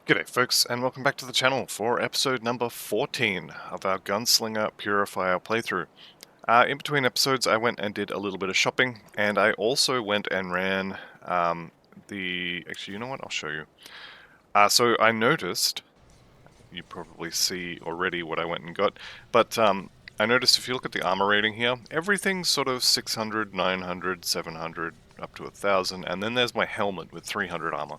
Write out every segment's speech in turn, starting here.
G'day folks, and welcome back to the channel for episode number 14 of our Gunslinger Purifier playthrough. In between episodes I went and did a little bit of shopping, and I also went and ran Actually, you know what? I'll show you. So I noticed, you probably see already what I went and got, but I noticed if you look at the armor rating here, everything's sort of 600, 900, 700, up to 1000, and then there's my helmet with 300 armor.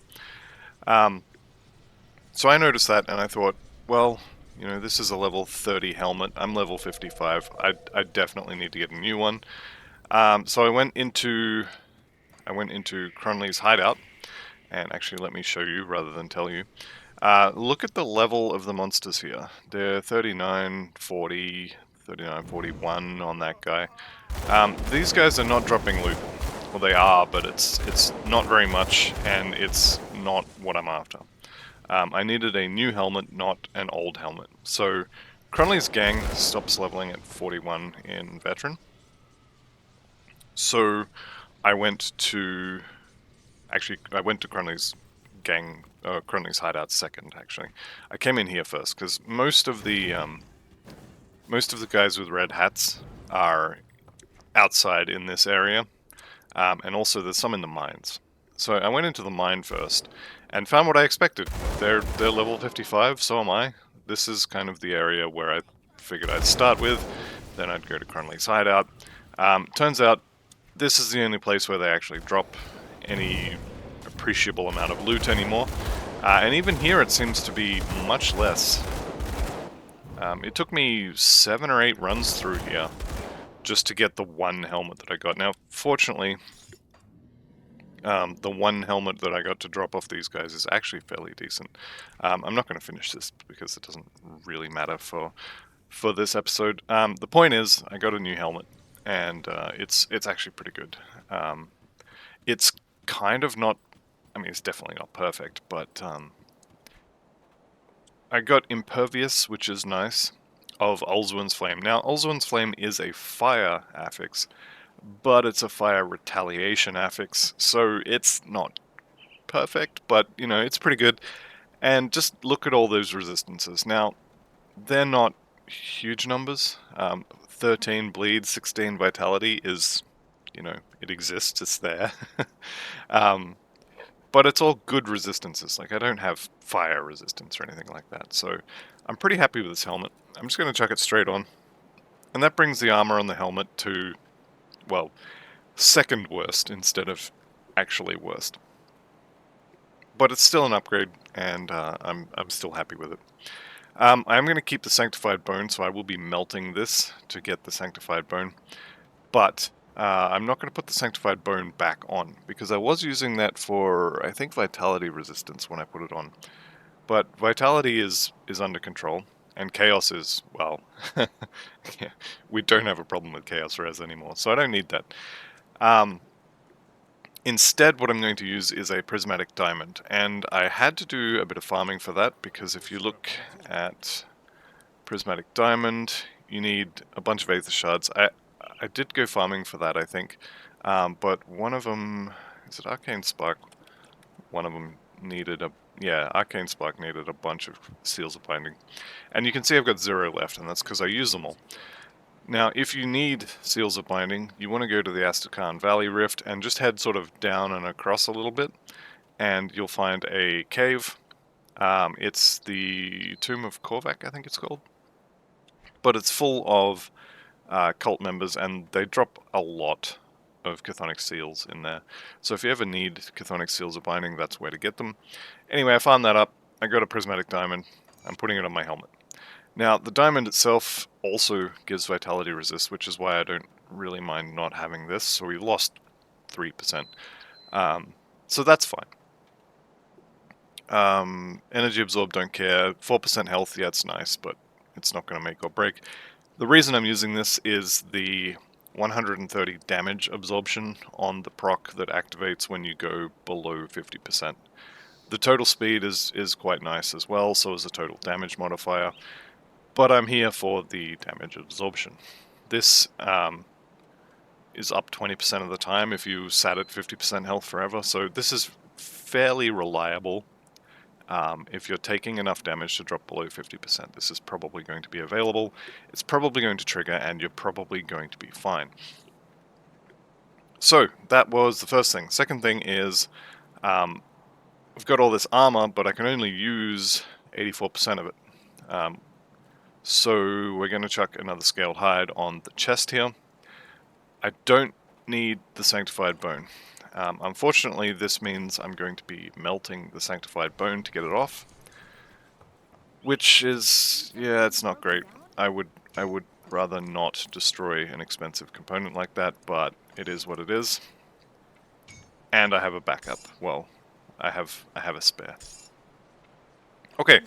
So I noticed that and I thought, well, you know, this is a level 30 helmet. I'm level 55. I definitely need to get a new one. So I went into Crunley's hideout, and actually let me show you rather than tell you. Look at the level of the monsters here. They're 39, 40, 39, 41 on that guy. These guys are not dropping loot. Well, they are, but it's not very much, and it's not what I'm after. I needed a new helmet, not an old helmet. So Crunley's gang stops leveling at 41 in Veteran. So I went to Crunley's gang, Crunley's hideout second. Actually, I came in here first because most of the guys with red hats are outside in this area, and also there's some in the mines. So I went into the mine first, and found what I expected. They're level 55, so am I. This is kind of the area where I figured I'd start with, then I'd go to Crunley's hideout. Turns out this is the only place where they actually drop any appreciable amount of loot anymore. And even here it seems to be much less. It took me 7 or 8 runs through here just to get the one helmet that I got. Now, fortunately, the one helmet that I got to drop off these guys is actually fairly decent. I'm not going to finish this because it doesn't really matter for this episode. The point is, I got a new helmet, and it's actually pretty good. It's kind of not, I mean, it's definitely not perfect, but I got Impervious, which is nice, of Ulzuin's Flame. Now, Ulzuin's Flame is a fire affix, but it's a fire retaliation affix, so it's not perfect, but, you know, it's pretty good. And just look at all those resistances. Now, they're not huge numbers. 13 bleed, 16 vitality is, you know, it exists, it's there. But it's all good resistances. Like, I don't have fire resistance or anything like that, so I'm pretty happy with this helmet. I'm just going to chuck it straight on. And that brings the armor on the helmet to, well, second worst instead of actually worst. But it's still an upgrade, and I'm still happy with it. I'm going to keep the Sanctified Bone, so I will be melting this to get the Sanctified Bone. But I'm not going to put the Sanctified Bone back on, because I was using that for, I think, Vitality resistance when I put it on. But Vitality is under control, and Chaos is, well, yeah, we don't have a problem with Chaos Res anymore, so I don't need that. Instead, what I'm going to use is a Prismatic Diamond, and I had to do a bit of farming for that, because if you look at Prismatic Diamond, you need a bunch of Aether Shards. I did go farming for that, I think, but one of them, is it Arcane Spark? One of them needed Arcane Spark needed a bunch of Seals of Binding. And you can see I've got 0 left, and that's because I use them all. Now, if you need Seals of Binding, you want to go to the Astrakhan Valley Rift and just head sort of down and across a little bit, and you'll find a cave. It's the Tomb of Korvac, I think it's called. But it's full of cult members, and they drop a lot of Chthonic Seals in there. So if you ever need Chthonic Seals of Binding, that's where to get them. Anyway, I farmed that up. I got a Prismatic Diamond. I'm putting it on my helmet. Now, the diamond itself also gives Vitality Resist, which is why I don't really mind not having this. So we lost 3%. So that's fine. Energy Absorb, don't care. 4% health, yeah, it's nice, but it's not going to make or break. The reason I'm using this is the 130 damage absorption on the proc that activates when you go below 50%. The total speed is quite nice as well, so is the total damage modifier. But I'm here for the damage absorption. This is up 20% of the time if you sat at 50% health forever, so this is fairly reliable. If you're taking enough damage to drop below 50%, this is probably going to be available. It's probably going to trigger, and you're probably going to be fine. So that was the first thing. Second thing is, I've got all this armor, but I can only use 84% of it. So we're going to chuck another scaled hide on the chest here. I don't need the sanctified bone. Unfortunately, this means I'm going to be melting the sanctified bone to get it off, which is, yeah, it's not great. I would rather not destroy an expensive component like that, but it is what it is. And I have a backup. Well, I have a spare. Okay,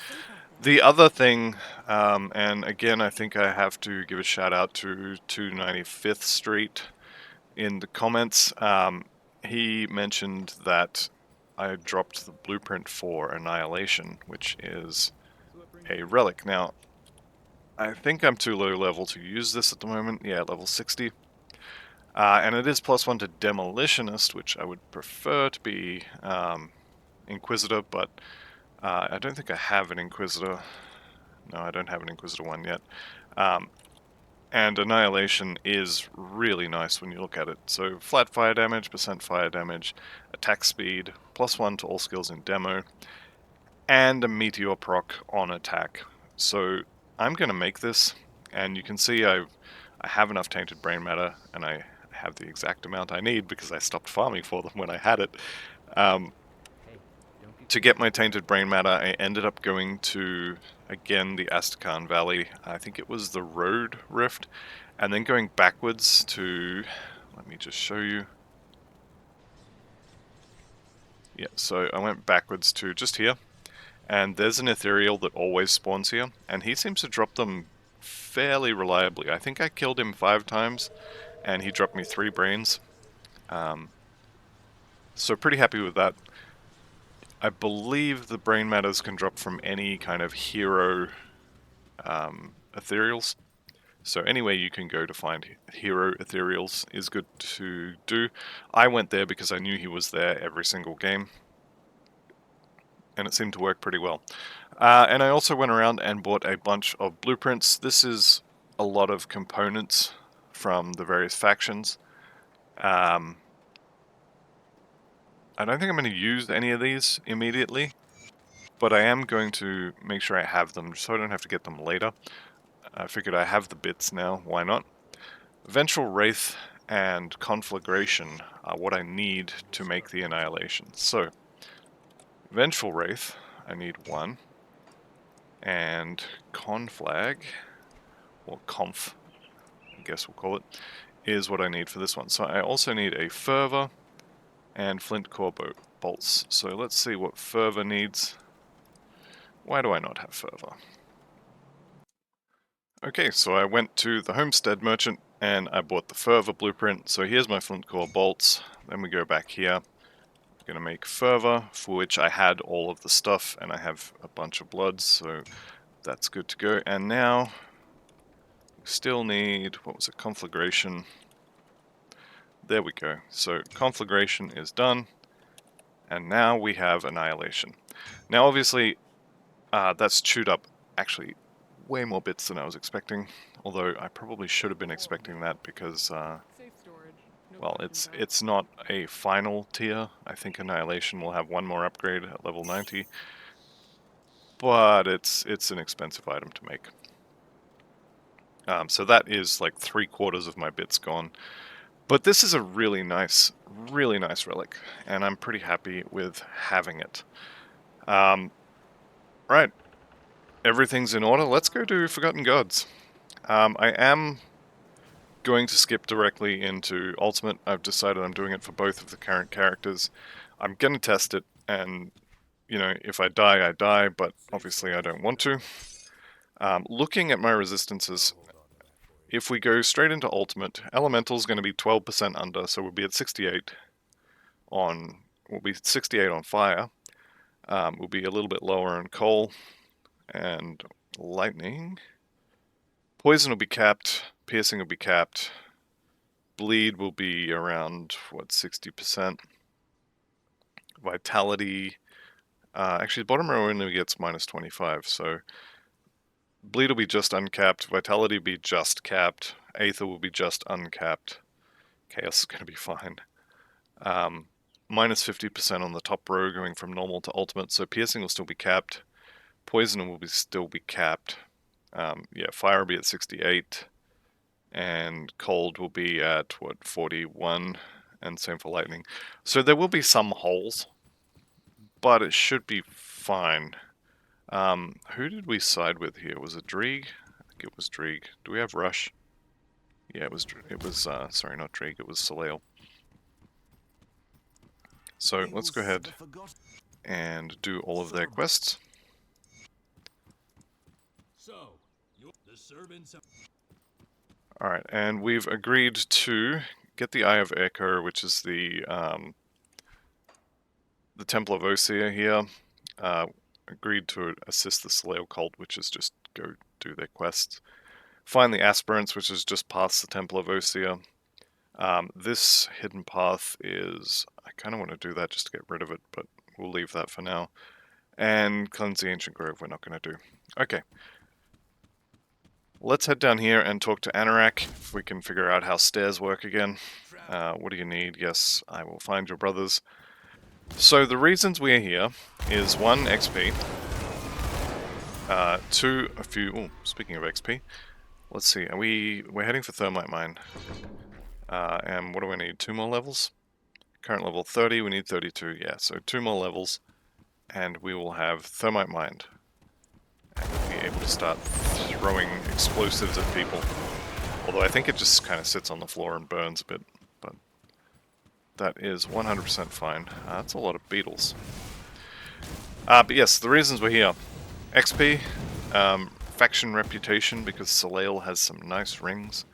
the other thing, and again, I think I have to give a shout out to 295th Street in the comments. He mentioned that I dropped the blueprint for Annihilation, which is a relic. Now, I think I'm too low level to use this at the moment. Yeah, level 60. And it is +1 to Demolitionist, which I would prefer to be Inquisitor, but I don't think I have an Inquisitor. No, I don't have an Inquisitor 1 yet. And Annihilation is really nice when you look at it. So flat fire damage, percent fire damage, attack speed, +1 to all skills in demo, and a meteor proc on attack. So I'm going to make this, and you can see I have enough tainted brain matter, and I have the exact amount I need because I stopped farming for them when I had it. To get my tainted brain matter, I ended up going to, again, the Astrakhan Valley. I think it was the Road Rift, and then going backwards to, let me just show you. Yeah, so I went backwards to just here, and there's an ethereal that always spawns here, and he seems to drop them fairly reliably. I think I killed him 5 times, and he dropped me 3 brains. So pretty happy with that. I believe the brain matters can drop from any kind of hero ethereals. So anywhere you can go to find hero ethereals is good to do. I went there because I knew he was there every single game, and it seemed to work pretty well. And I also went around and bought a bunch of blueprints. This is a lot of components from the various factions. I don't think I'm going to use any of these immediately, but I am going to make sure I have them so I don't have to get them later. I figured I have the bits now, why not? Vengeful Wraith and Conflagration are what I need to make the Annihilation. So, Vengeful Wraith, I need 1. And Conflag, or Conf, I guess we'll call it, is what I need for this one. So I also need a Fervor and Flint Core bolts. So let's see what Fervor needs. Why do I not have Fervor? Okay, so I went to the Homestead Merchant and I bought the Fervor blueprint. So here's my Flint Core bolts. Then we go back here. I'm going to make Fervor, for which I had all of the stuff, and I have a bunch of bloods, so that's good to go. And now we still need, what was it, Conflagration. There we go. So Conflagration is done, and now we have Annihilation. Now obviously that's chewed up actually way more bits than I was expecting, although I probably should have been expecting that because well, it's not a final tier. I think Annihilation will have 1 more upgrade at level 90, but it's an expensive item to make. So that is like 3/4 of my bits gone. But this is a really nice relic, and I'm pretty happy with having it. Right, everything's in order. Let's go to Forgotten Gods. I am going to skip directly into Ultimate. I've decided I'm doing it for both of the current characters. I'm going to test it, and, you know, if I die, I die, but obviously I don't want to. Looking at my resistances, if we go straight into Ultimate, Elemental's going to be 12% under, so we'll be at 68 on... we'll be 68 on Fire. We'll be a little bit lower on Coal, and Lightning. Poison will be capped, Piercing will be capped, Bleed will be around, what, 60%. Vitality Actually, the bottom row only gets minus 25, so bleed will be just uncapped, vitality will be just capped, aether will be just uncapped, chaos is going to be fine. Minus 50% on the top row going from normal to ultimate, so piercing will still be capped, poison will still be capped, yeah, fire will be at 68, and cold will be at, what, 41, and same for lightning. So there will be some holes, but it should be fine. Who did we side with here? Was it Drieg? I think it was Drieg. Do we have Rush? Yeah, it was, sorry, not Drieg, it was Soleil. So let's go ahead and do all of their quests. Alright, and we've agreed to get the Eye of Echo, which is the Temple of Osea here. Agreed to assist the Soleil cult, which is just go do their quests. Find the Aspirants, which is just past the Temple of Osea. This hidden path is... I kind of want to do that just to get rid of it, but we'll leave that for now. And cleanse the Ancient Grove we're not going to do. Okay. Let's head down here and talk to Anorak, if we can figure out how stairs work again. What do you need? Yes, I will find your brothers. So the reasons we're here is 1, XP. 2, a few... Oh, speaking of XP. Let's see, we're heading for Thermite Mine. And what do we need? 2 more levels? Current level 30, we need 32, yeah, so 2 more levels. And we will have Thermite Mine. And we'll be able to start throwing explosives at people. Although I think it just kind of sits on the floor and burns a bit. But that is 100% fine. That's a lot of beetles. But yes, the reasons we're here. XP, faction reputation, because Soleil has some nice rings.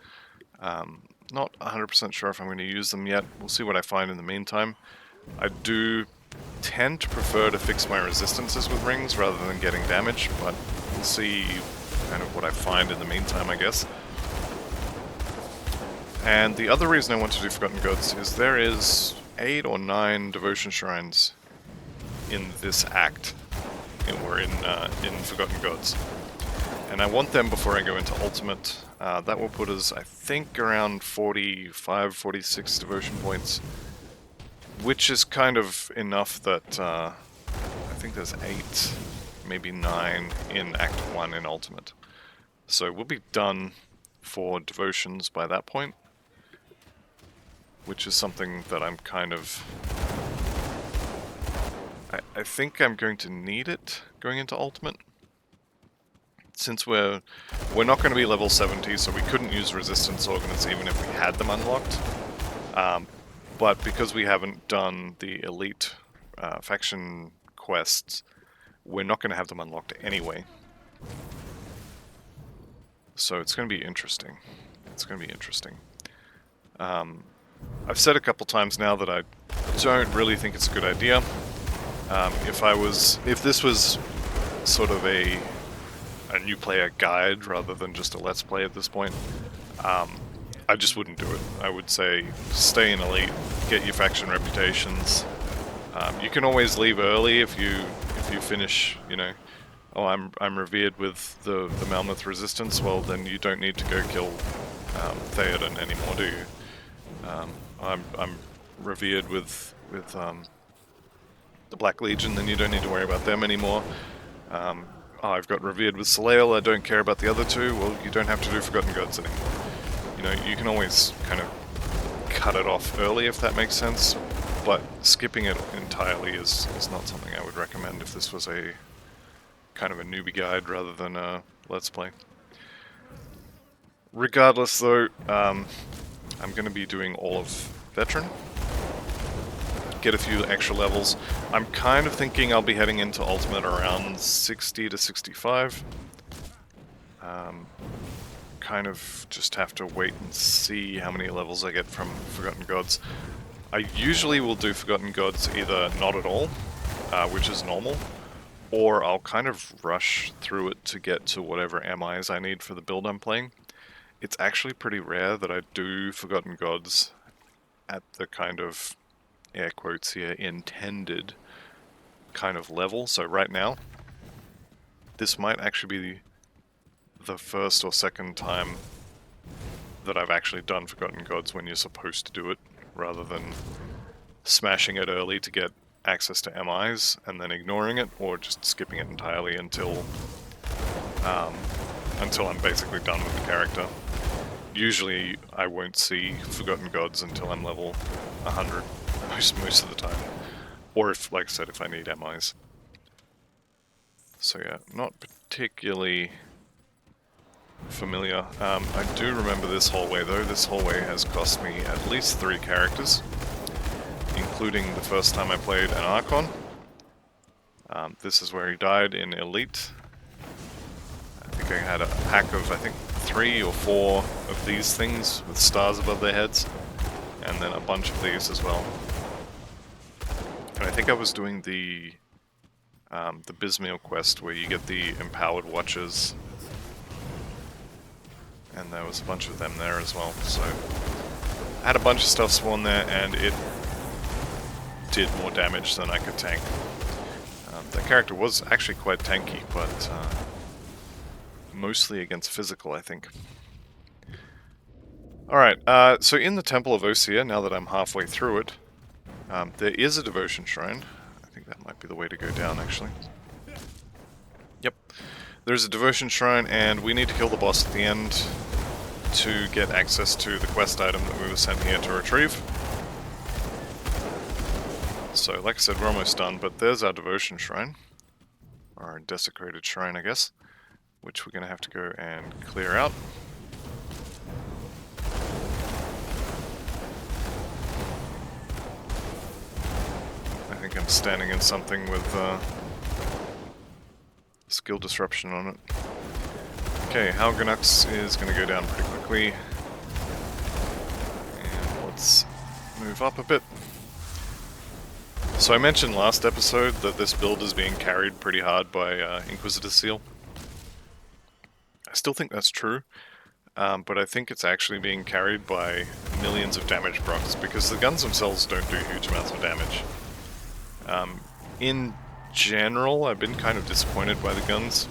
Not 100% sure if I'm going to use them yet. We'll see what I find in the meantime. I do tend to prefer to fix my resistances with rings rather than getting damage, but we'll see kind of what I find in the meantime, I guess. And the other reason I want to do Forgotten Gods is there is 8 or 9 devotion shrines in this act. We're in Forgotten Gods. And I want them before I go into Ultimate. That will put us, I think, around 45, 46 devotion points. Which is kind of enough that I think there's 8, maybe 9 in Act 1 in Ultimate. So we'll be done for devotions by that point. Which is something that I'm kind of... I think I'm going to need it going into Ultimate. Since we're not going to be level 70, so we couldn't use Resistance Organs even if we had them unlocked. But because we haven't done the Elite faction quests, we're not going to have them unlocked anyway. So it's going to be interesting. It's going to be interesting. I've said a couple times now that I don't really think it's a good idea. If this was sort of a new player guide rather than just a let's play at this point, I just wouldn't do it. I would say stay in Elite, get your faction reputations. You can always leave early if you finish, you know, oh, I'm revered with the Mammoth Resistance. Well, then you don't need to go kill Theoden anymore, do you? I'm revered with the Black Legion. Then you don't need to worry about them anymore. I've got revered with Soleil. I don't care about the other two. Well, you don't have to do Forgotten Gods anymore. You know, you can always kind of cut it off early if that makes sense, but skipping it entirely is not something I would recommend if this was a kind of a newbie guide rather than a let's play. Regardless though, I'm going to be doing all of Veteran, get a few extra levels. I'm kind of thinking I'll be heading into Ultimate around 60 to 65. Kind of just have to wait and see how many levels I get from Forgotten Gods. I usually will do Forgotten Gods either not at all, which is normal, or I'll kind of rush through it to get to whatever MIs I need for the build I'm playing. It's actually pretty rare that I do Forgotten Gods at the kind of, air quotes here, intended kind of level. So right now, this might actually be the first or second time that I've actually done Forgotten Gods when you're supposed to do it, rather than smashing it early to get access to MIs and then ignoring it, or just skipping it entirely until I'm basically done with the character. Usually I won't see Forgotten Gods until I'm level 100, most of the time. Or if, like I said, if I need MIs. So yeah, not particularly familiar. I do remember this hallway though. This hallway has cost me at least 3 characters, including the first time I played an Archon. This is where he died in Elite. I think I had a pack of, 3 or 4 of these things with stars above their heads, and then a bunch of these as well. And I think I was doing the Bismail quest where you get the Empowered Watchers, and there was a bunch of them there as well. So I had a bunch of stuff spawn there, and it did more damage than I could tank. That character was actually quite tanky, but mostly against physical, I think. Alright, so in the Temple of Osea, now that I'm halfway through it, there is a devotion shrine. I think that might be the way to go down, actually. Yep. There's a devotion shrine, and we need to kill the boss at the end to get access to the quest item that we were sent here to retrieve. So, like I said, we're almost done, but there's our devotion shrine. Or our desecrated shrine, I guess. Which we're going to have to go and clear out. I think I'm standing in something with skill disruption on it. Okay, Halganux is going to go down pretty quickly. And let's move up a bit. So I mentioned last episode that this build is being carried pretty hard by Inquisitor Seal. I still think that's true, but I think it's actually being carried by millions of damage procs, because the guns themselves don't do huge amounts of damage. In general, I've been kind of disappointed by the guns.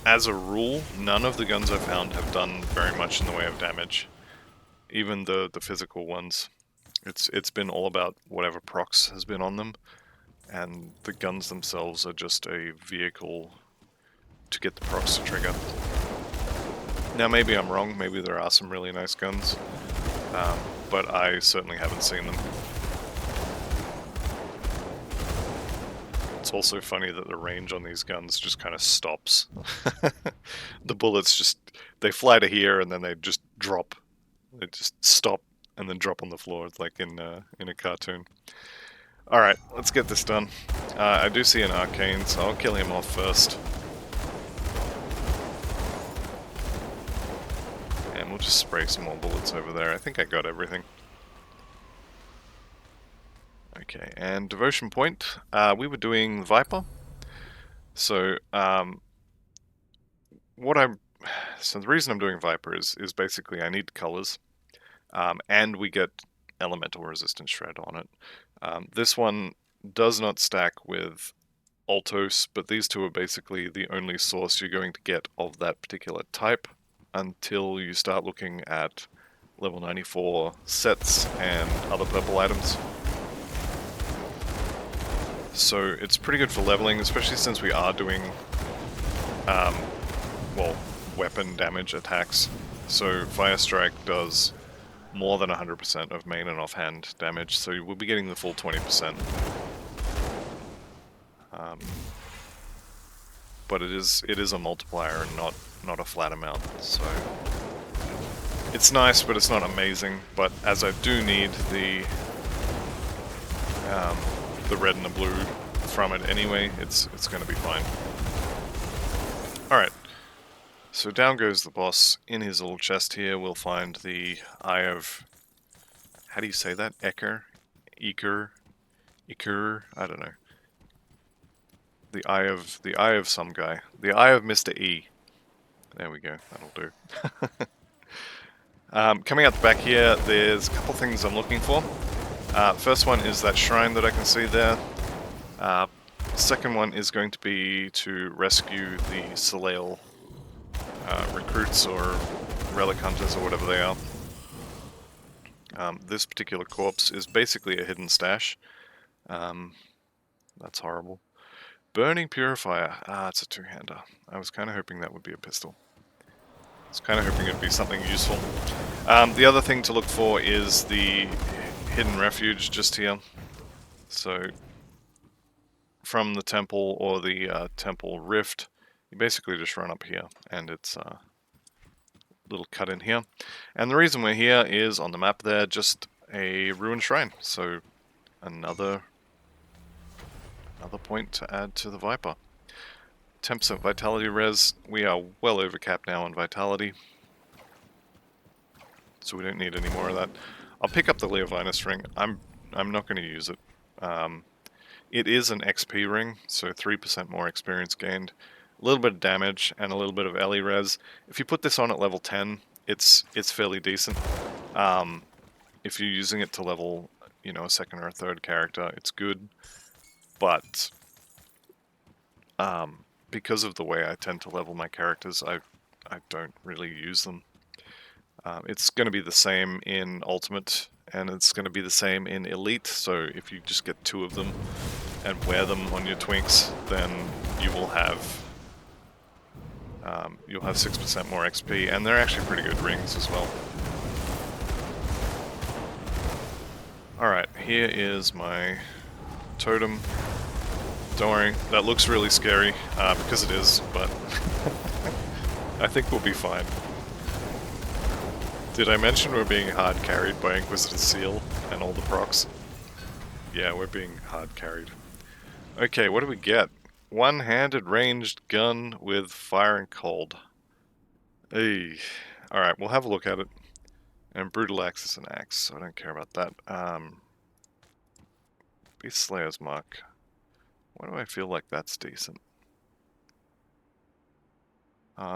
As a rule, none of the guns I've found have done very much in the way of damage. Even the physical ones. It's been all about whatever procs has been on them, and the guns themselves are just a vehicle to get the procs to trigger. Now maybe I'm wrong, maybe there are some really nice guns, but I certainly haven't seen them. It's also funny that the range on these guns just kind of stops. The bullets just, they fly to here and then they just drop. They just stop and then drop on the floor, like in a cartoon. Alright, let's get this done. I do see an arcane, so I'll kill him off first. And we'll just spray some more bullets over there. I think I got everything. Okay, and devotion point. We were doing Viper. So, so the reason I'm doing Viper is basically I need colors. And we get elemental resistance shred on it. This one does not stack with Altos, but these two are basically the only source you're going to get of that particular type until you start looking at level 94 sets and other purple items. So it's pretty good for leveling, especially since we are doing, well, weapon damage attacks. So Fire Strike does more than 100% of main and offhand damage, so we'll be getting the full 20%. But it is a multiplier and not a flat amount, so it's nice, but it's not amazing. But as I do need the red and the blue from it anyway, it's going to be fine. Alright, so down goes the boss. In his little chest here we'll find the Eye of... how do you say that? Eker? Eker? I don't know. The eye of some guy. The Eye of Mr. E. There we go, that'll do. Coming out the back here, there's a couple things I'm looking for. First one is that shrine that I can see there. Second one is going to be to rescue the Soleil recruits or relic hunters or whatever they are. This particular corpse is basically a hidden stash. That's horrible. Burning Purifier. It's a two-hander. I was kind of hoping that would be a pistol. I was kind of hoping it would be something useful. The other thing to look for is the hidden refuge just here. So, from the temple or the temple rift, you basically just run up here, and it's a little cut in here. And the reason we're here is on the map there, just a ruined shrine. So, another point to add to the Viper. 10% vitality res. We are well over cap now on vitality, so we don't need any more of that. I'll pick up the Leovinus ring. I'm not going to use it. It is an XP ring, so 3% more experience gained, a little bit of damage, and a little bit of LE res. If you put this on at level 10, it's fairly decent. If you're using it to level, you know, a second or a third character, it's good. But because of the way I tend to level my characters, I don't really use them. It's going to be the same in Ultimate, and it's going to be the same in Elite, so if you just get 2 of them and wear them on your twinks, then you will have you'll have 6% more XP, and they're actually pretty good rings as well. Alright, here is my totem. Don't worry, that looks really scary, because it is, but I think we'll be fine. Did I mention we're being hard carried by Inquisitor Seal and all the procs? Yeah, we're being hard carried. Okay, what do we get? One-handed ranged gun with fire and cold. Hey. Alright, we'll have a look at it. And brutal axe is an axe, so I don't care about that. Beast Slayer's Mark. Why do I feel like that's decent?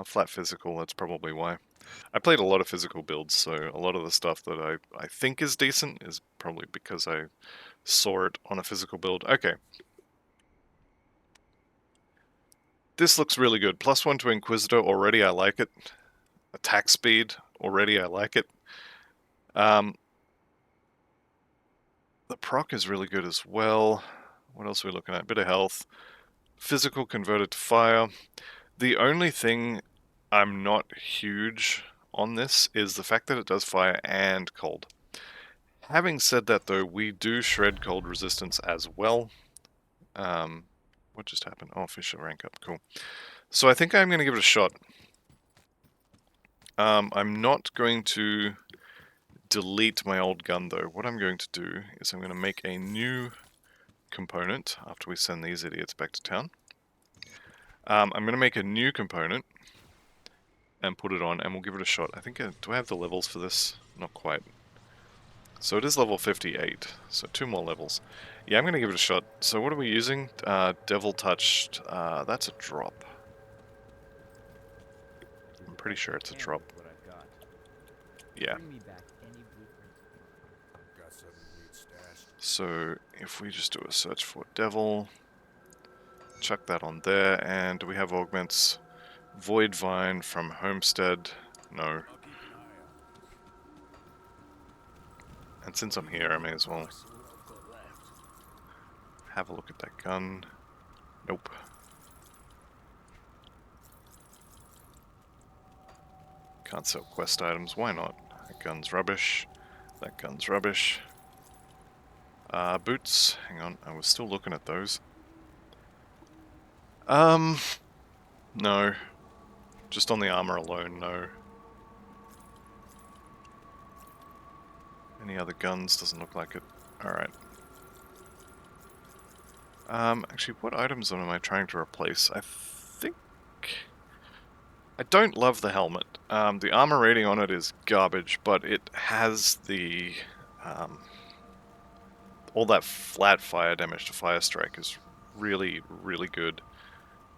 Flat physical, that's probably why. I played a lot of physical builds, so a lot of the stuff that I think is decent is probably because I saw it on a physical build. Okay. This looks really good. +1 to Inquisitor, already I like it. Attack speed, already I like it. The proc is really good as well. What else are we looking at? Bit of health. Physical converted to fire. The only thing I'm not huge on this is the fact that it does fire and cold. Having said that though, we do shred cold resistance as well. What just happened? Oh, Fisher rank up, cool. So I think I'm going to give it a shot. I'm not going to delete my old gun though. What I'm going to do is I'm going to make a new component after we send these idiots back to town. I'm going to make a new component and put it on, and we'll give it a shot. I think, do I have the levels for this? Not quite. So it is level 58, so 2 more levels. Yeah, I'm going to give it a shot. So what are we using? Devil Touched. That's a drop. I'm pretty sure it's a drop. Yeah. So if we just do a search for Devil, chuck that on there, and do we have augments? Void Vine from Homestead. No. And since I'm here, I may as well have a look at that gun. Nope. Can't sell quest items, why not? That gun's rubbish. That gun's rubbish. Boots. Hang on, I was still looking at those. No. Just on the armor alone, no. Any other guns? Doesn't look like it. Alright. Actually, what items am I trying to replace? I think... I don't love the helmet. The armor rating on it is garbage, but it has the... all that flat fire damage to fire strike is really, really good.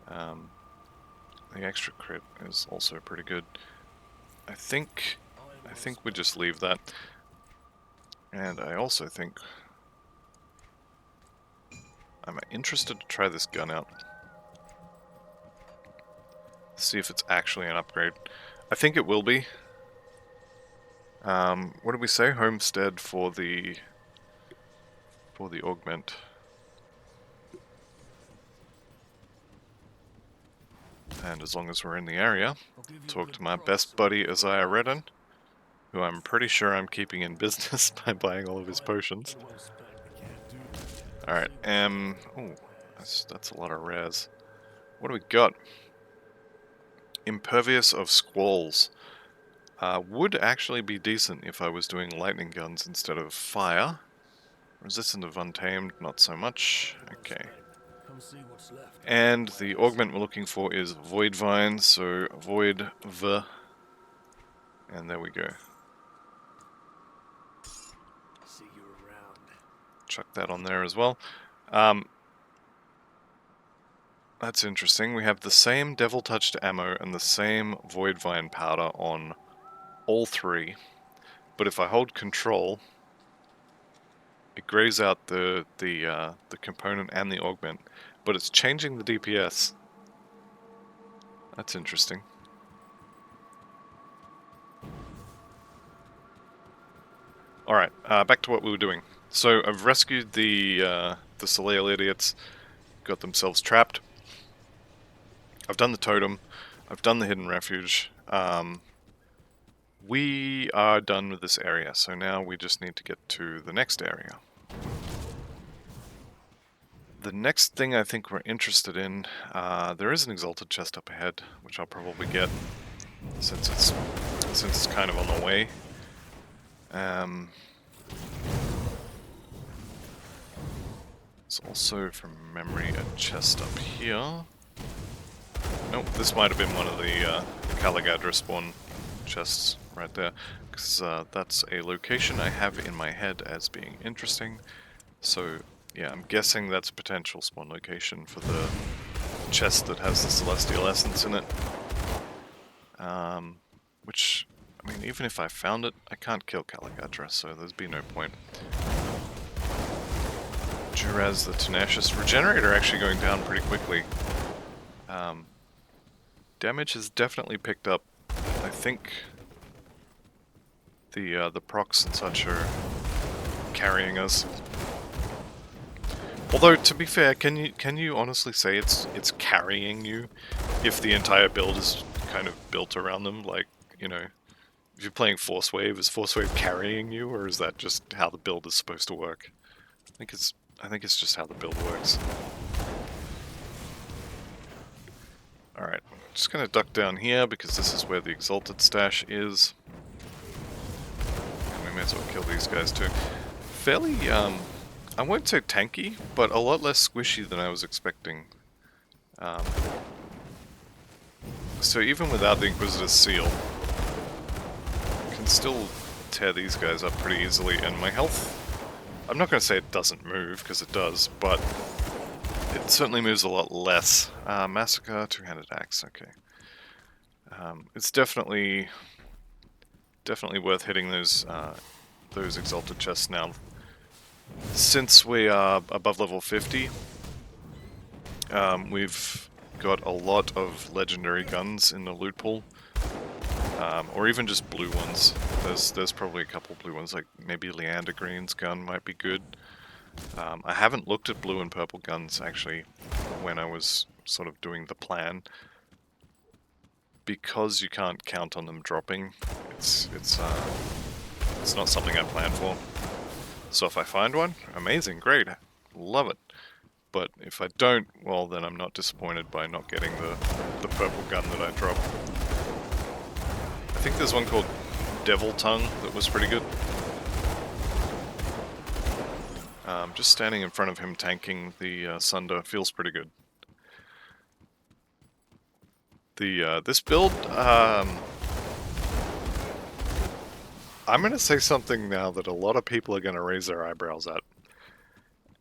The extra crit is also pretty good. I think we just leave that. And I also think I'm interested to try this gun out. See if it's actually an upgrade. I think it will be. What did we say? Homestead for the augment. And as long as we're in the area, talk to my best buddy Isaiah Redden, who I'm pretty sure I'm keeping in business by buying all of his potions. Alright, oh, that's a lot of rares. What do we got? Impervious of Squalls. Would actually be decent if I was doing lightning guns instead of fire. Resistant of Untamed, not so much. Okay. And the augment we're looking for is Void Vine, so Void V. And there we go. Chuck that on there as well. That's interesting. We have the same Devil Touched ammo and the same Void Vine powder on all three. But if I hold control, it grays out the component and the augment, but it's changing the DPS. That's interesting. Alright, back to what we were doing. So I've rescued the Soleil idiots, got themselves trapped. I've done the totem, I've done the hidden refuge. We are done with this area, so now we just need to get to the next area. The next thing I think we're interested in, there is an exalted chest up ahead, which I'll probably get since it's kind of on the way. There's also, from memory, a chest up here. Nope, this might have been one of the Caligadra spawn chests right there, because that's a location I have in my head as being interesting. So yeah, I'm guessing that's a potential spawn location for the chest that has the Celestial Essence in it. Which, I mean, even if I found it, I can't kill Caligadra, so there's be no point. Duraz the Tenacious. Regenerator actually going down pretty quickly. Damage has definitely picked up. I think the procs and such are carrying us. Although, to be fair, can you honestly say it's carrying you if the entire build is kind of built around them? Like, you know, if you're playing Force Wave, is Force Wave carrying you, or is that just how the build is supposed to work? I think it's just how the build works. Alright, just gonna duck down here because this is where the Exalted stash is. And we may as well kill these guys too. Fairly, I won't say tanky, but a lot less squishy than I was expecting. So even without the Inquisitor's Seal, I can still tear these guys up pretty easily, and my health, I'm not going to say it doesn't move, because it does, but it certainly moves a lot less. Massacre, two-handed axe, okay. It's definitely worth hitting those Exalted chests now. Since we are above level 50, we've got a lot of legendary guns in the loot pool, or even just blue ones. There's probably a couple blue ones, like maybe Leander Green's gun might be good. I haven't looked at blue and purple guns actually when I was sort of doing the plan, because you can't count on them dropping. It's not something I plan for. So if I find one, amazing, great, love it. But if I don't, well then I'm not disappointed by not getting the purple gun that I dropped. I think there's one called Devil Tongue that was pretty good. Just standing in front of him tanking the Sunder feels pretty good. This build, I'm going to say something now that a lot of people are going to raise their eyebrows at.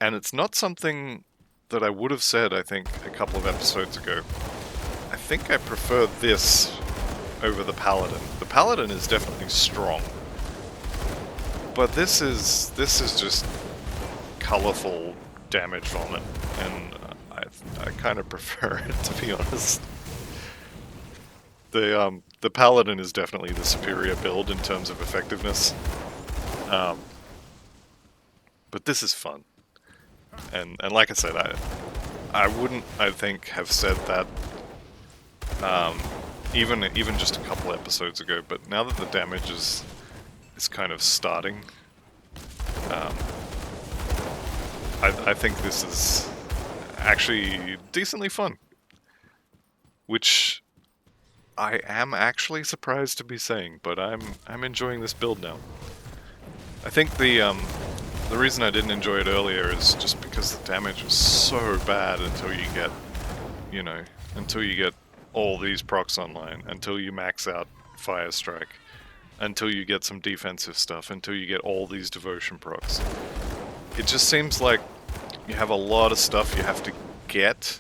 And it's not something that I would have said, I think, a couple of episodes ago. I think I prefer this over the Paladin. The Paladin is definitely strong. But this is just colorful damage vomit, and I kind of prefer it, to be honest. The Paladin is definitely the superior build in terms of effectiveness, but this is fun, and like I said, I wouldn't, I think, have said that even just a couple episodes ago, but now that the damage is kind of starting, I think this is actually decently fun, which I am actually surprised to be saying, but I'm enjoying this build now. I think the reason I didn't enjoy it earlier is just because the damage was so bad until you get, you know, until you get all these procs online, until you max out Fire Strike, until you get some defensive stuff, until you get all these devotion procs. It just seems like you have a lot of stuff you have to get,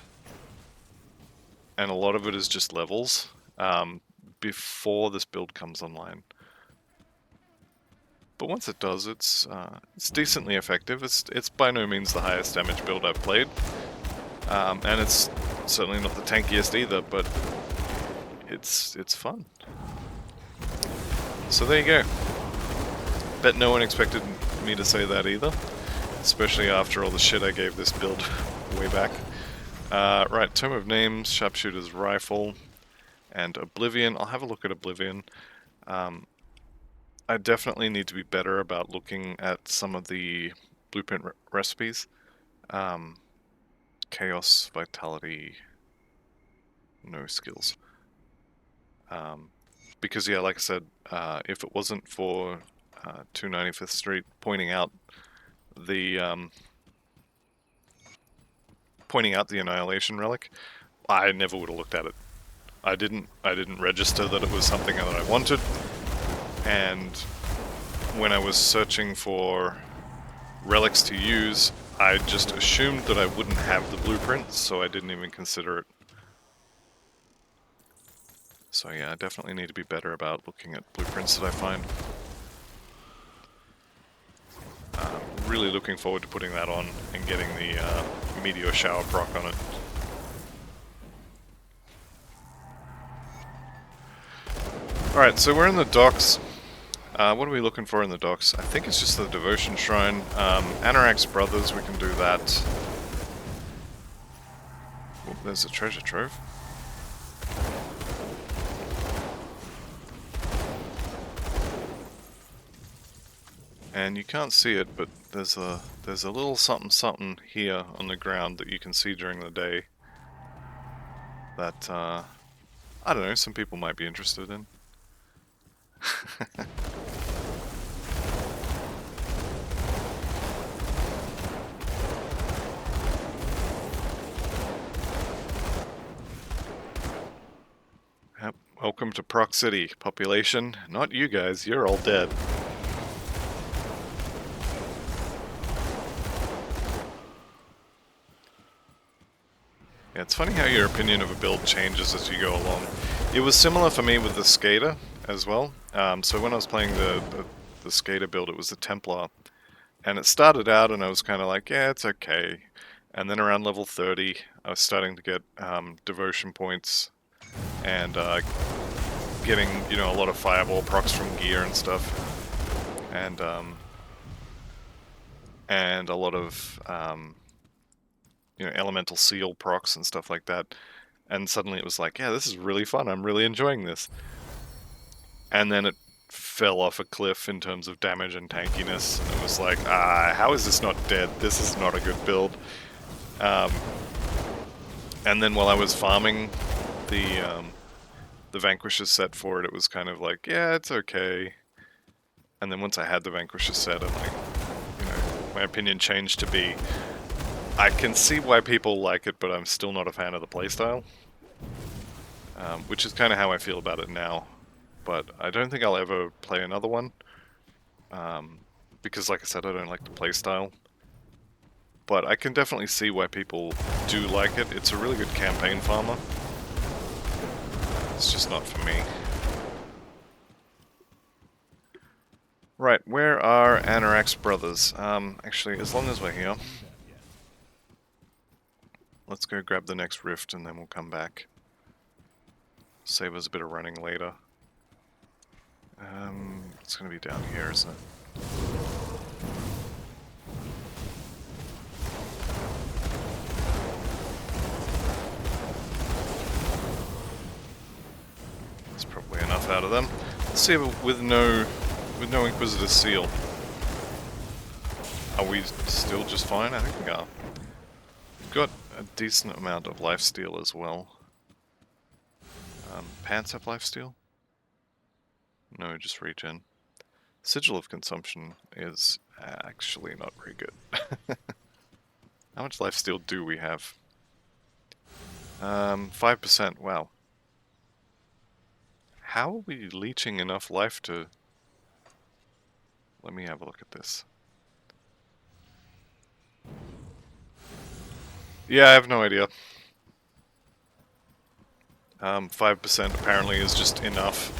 and a lot of it is just levels, before this build comes online. But once it does, it's decently effective. It's by no means the highest damage build I've played, and it's certainly not the tankiest either, but it's fun. So there you go. Bet no one expected me to say that either, especially after all the shit I gave this build way back. Right, Tome of Names, Sharpshooter's Rifle, and Oblivion. I'll have a look at Oblivion. I definitely need to be better about looking at some of the blueprint recipes. Chaos, Vitality, no skills. Because yeah, like I said, if it wasn't for 295th Street pointing out the Annihilation Relic, I never would have looked at it. I didn't register that it was something that I wanted, and when I was searching for relics to use, I just assumed that I wouldn't have the blueprints, so I didn't even consider it. So yeah, I definitely need to be better about looking at blueprints that I find. Really looking forward to putting that on and getting the Meteor Shower proc on it. Alright, so we're in the docks. What are we looking for in the docks? I think it's just the Devotion Shrine. Anorak's Brothers, we can do that. Oh, there's a treasure trove. And you can't see it, but there's a little something here on the ground that you can see during the day that, I don't know, some people might be interested in. Yep, welcome to Proc City, population. Not you guys, you're all dead. Yeah, it's funny how your opinion of a build changes as you go along. It was similar for me with the Skater as well. So when I was playing the Skater build, it was the Templar. And it started out and I was kind of like, yeah, it's okay. And then around level 30, I was starting to get devotion points and getting, you know, a lot of fireball procs from gear and stuff. And a lot of you know, elemental seal procs and stuff like that. And suddenly it was like, yeah, this is really fun. I'm really enjoying this. And then it fell off a cliff in terms of damage and tankiness. And it was like, how is this not dead? This is not a good build. And then while I was farming the Vanquisher set for it, it was kind of like, yeah, it's okay. And then once I had the Vanquisher set, I'm like, you know, my opinion changed to be, I can see why people like it, but I'm still not a fan of the playstyle. Which is kind of how I feel about it now. But I don't think I'll ever play another one. Because like I said, I don't like the playstyle. But I can definitely see why people do like it. It's a really good campaign farmer. It's just not for me. Right, where are Anorak's Brothers? Actually, as long as we're here, Let's go grab the next rift and then we'll come back. Save us a bit of running later. It's going to be down here, isn't it? That's probably enough out of them. Let's see if with no Inquisitor Seal. Are we still just fine? I think we are. We've got a decent amount of lifesteal as well. Pants have lifesteal? No, just regen. Sigil of Consumption is actually not very good. How much lifesteal do we have? 5%, wow. How are we leeching enough life to... Let me have a look at this. Yeah, I have no idea. 5% apparently is just enough.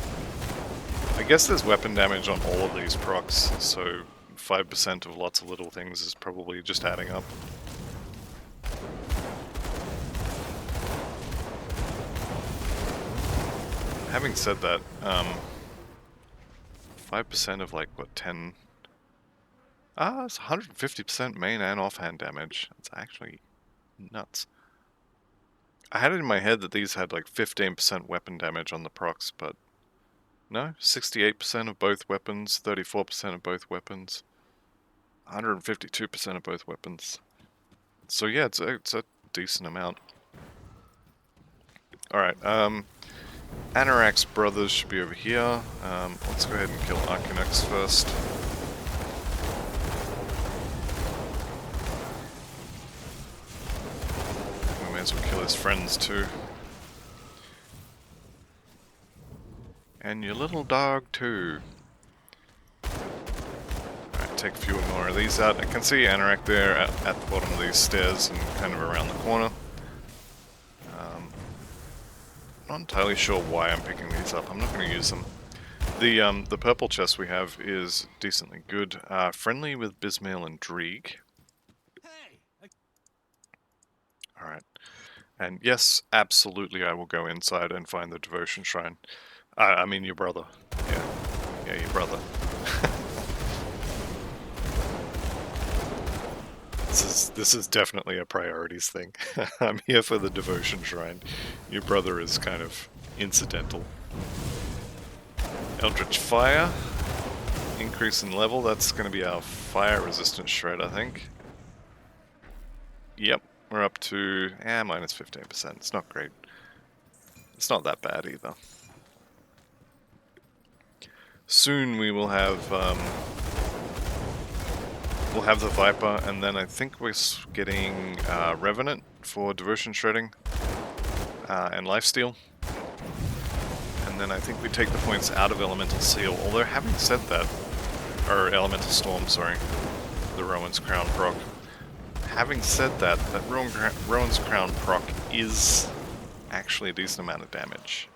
I guess there's weapon damage on all of these procs, so 5% of lots of little things is probably just adding up. Having said that, 5% of like, what, 10... it's 150% main and offhand damage. It's actually nuts. I had it in my head that these had like 15% weapon damage on the procs, but no, 68% of both weapons, 34% of both weapons, 152% of both weapons. So yeah, it's a decent amount. Alright, Anorak's brothers should be over here. Let's go ahead and kill Arcanex first. We may as well kill his friends too. And your little dog too. Alright, take a few more of these out. I can see Anorak there at the bottom of these stairs and kind of around the corner. Not entirely sure why I'm picking these up. I'm not going to use them. The purple chest we have is decently good. Friendly with Bismail and Dreeg. Alright. And yes, absolutely I will go inside and find the devotion shrine. I mean your brother. Yeah, your brother. This is definitely a priorities thing. I'm here for the devotion shrine. Your brother is kind of incidental. Eldritch Fire. Increase in level. That's going to be our fire resistant shred, I think. Yep, we're up to minus 15%. It's not great. It's not that bad either. Soon we will have the Viper, and then I think we're getting Revenant for Devotion Shredding and Lifesteal. And then I think we take the points out of Elemental Seal, although having said that, or Elemental Storm, sorry, the Rowan's Crown proc. Having said that, Rowan's Crown proc is actually a decent amount of damage.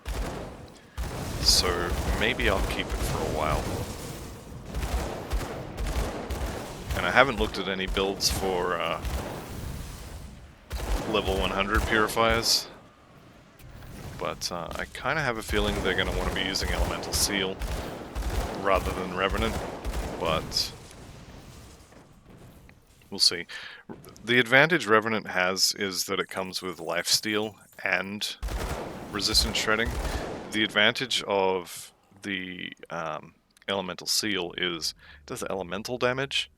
So maybe I'll keep it for a while. And I haven't looked at any builds for level 100 Purifiers, but I kind of have a feeling they're going to want to be using Elemental Seal rather than Revenant, but we'll see. The advantage Revenant has is that it comes with Lifesteal and Resistance Shredding. The advantage of the Elemental Seal is it does elemental damage.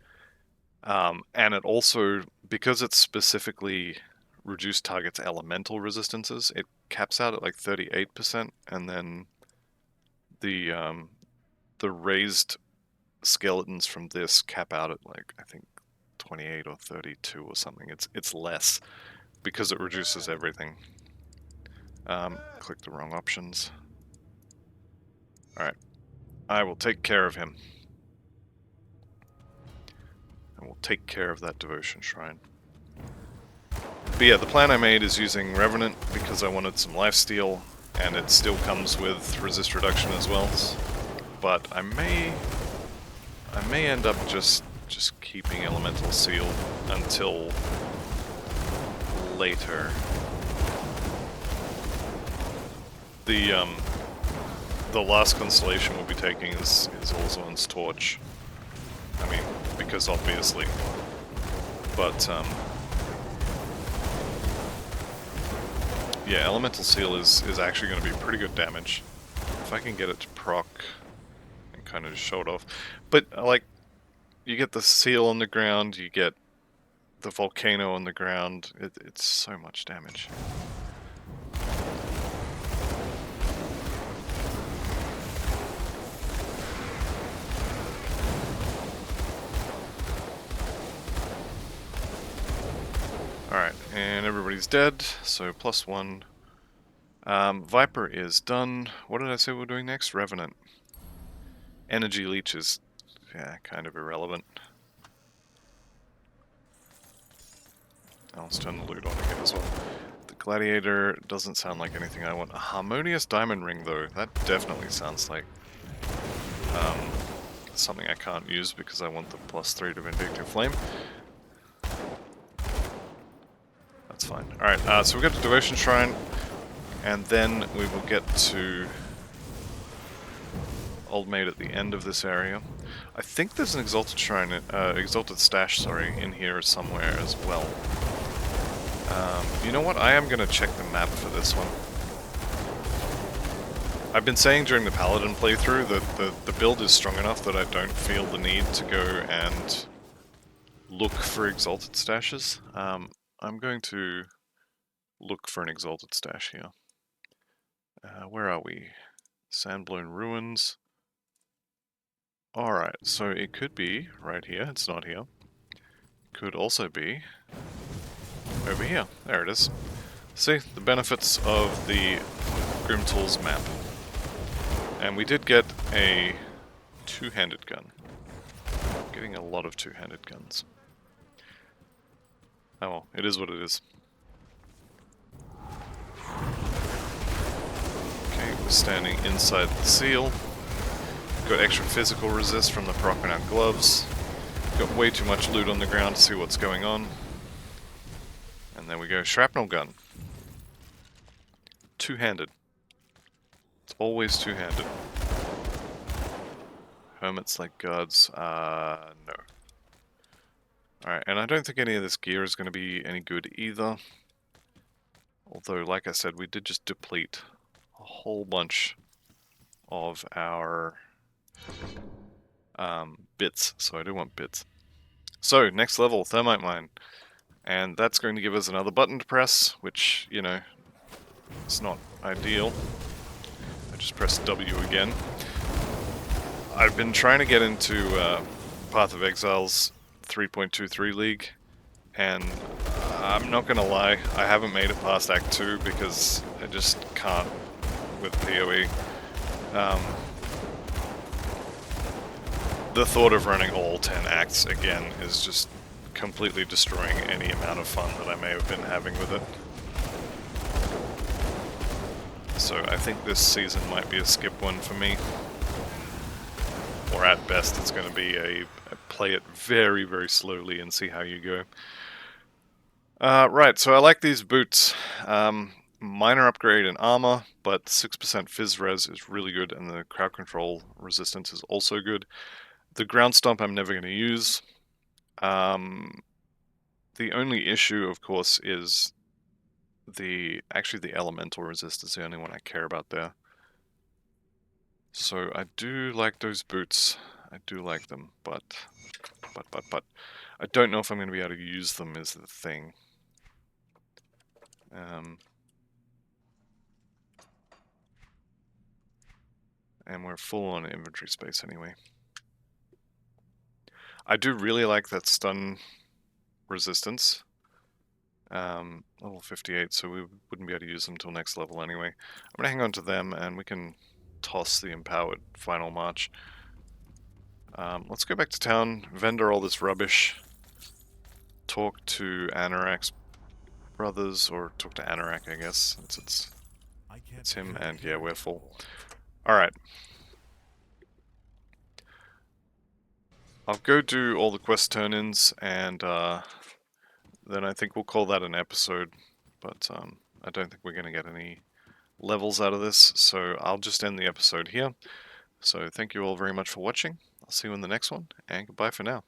And it also, because it's specifically reduced targets elemental resistances, it caps out at like 38%, and then the raised skeletons from this cap out at like, I think 28 or 32 or something. It's less because it reduces everything. Click the wrong options. Alright, I will take care of him. And we'll take care of that devotion shrine. But yeah, the plan I made is using Revenant because I wanted some lifesteal, and it still comes with resist reduction as well. But I may end up just keeping Elemental Seal until later. The last constellation we'll be taking is Olzorn's Torch. I mean, because obviously. But, yeah, Elemental Seal is actually going to be pretty good damage. If I can get it to proc and kind of just show it off. But, like, you get the seal on the ground, you get the volcano on the ground. It's so much damage. Alright, and everybody's dead, so +1. Viper is done. What did I say we're doing next? Revenant. Energy Leech is, yeah, kind of irrelevant. Let's turn the loot on again as well. The Gladiator doesn't sound like anything I want. A Harmonious Diamond Ring, though, that definitely sounds like something I can't use because I want the +3 to Vindictive Flame. That's fine. Alright, so we've got the Devotion Shrine, and then we will get to Old Maid at the end of this area. I think there's an Exalted Shrine, Exalted Stash, sorry, in here somewhere as well. You know what? I am going to check the map for this one. I've been saying during the Paladin playthrough that the build is strong enough that I don't feel the need to go and look for Exalted Stashes. I'm going to look for an Exalted Stash here. Where are we? Sandblown Ruins. Alright, so it could be right here. It's not here. Could also be over here. There it is. See, the benefits of the Grim Tools map. And we did get a two-handed gun. Getting a lot of two-handed guns. Oh well, it is what it is. Okay, we're standing inside the seal. Got extra physical resist from the Proconaut gloves. Got way too much loot on the ground to see what's going on. And there we go, shrapnel gun. Two-handed. It's always two-handed. Hermits like guards, no. Alright, and I don't think any of this gear is going to be any good either. Although, like I said, we did just deplete a whole bunch of our bits, so I do want bits. So, next level, Thermite Mine. And that's going to give us another button to press, which, you know, it's not ideal. I just pressed W again. I've been trying to get into Path of Exile's 3.23 League, and I'm not gonna lie, I haven't made it past Act 2 because I just can't with PoE. The thought of running all 10 acts again is just completely destroying any amount of fun that I may have been having with it. So I think this season might be a skip one for me. Or at best it's going to be a play it very, very slowly and see how you go. Right, so I like these boots. Minor upgrade in armor, but 6% Fizz Res is really good, and the crowd control resistance is also good. The ground stomp I'm never going to use. The only issue, of course, is actually the elemental resist is the only one I care about there. So I do like those boots. I do like them, but I don't know if I'm going to be able to use them is the thing. And we're full on inventory space anyway. I do really like that stun resistance. Level 58, so we wouldn't be able to use them till next level anyway. I'm going to hang on to them and we can toss the empowered final march. Let's go back to town, vendor all this rubbish, talk to Anorak's brothers, or talk to Anorak, I guess, since it's him, and yeah, we're full. Alright. I'll go do all the quest turn-ins, and then I think we'll call that an episode. but I don't think we're going to get any levels out of this, so I'll just end the episode here. So thank you all very much for watching. I'll see you in the next one, and goodbye for now.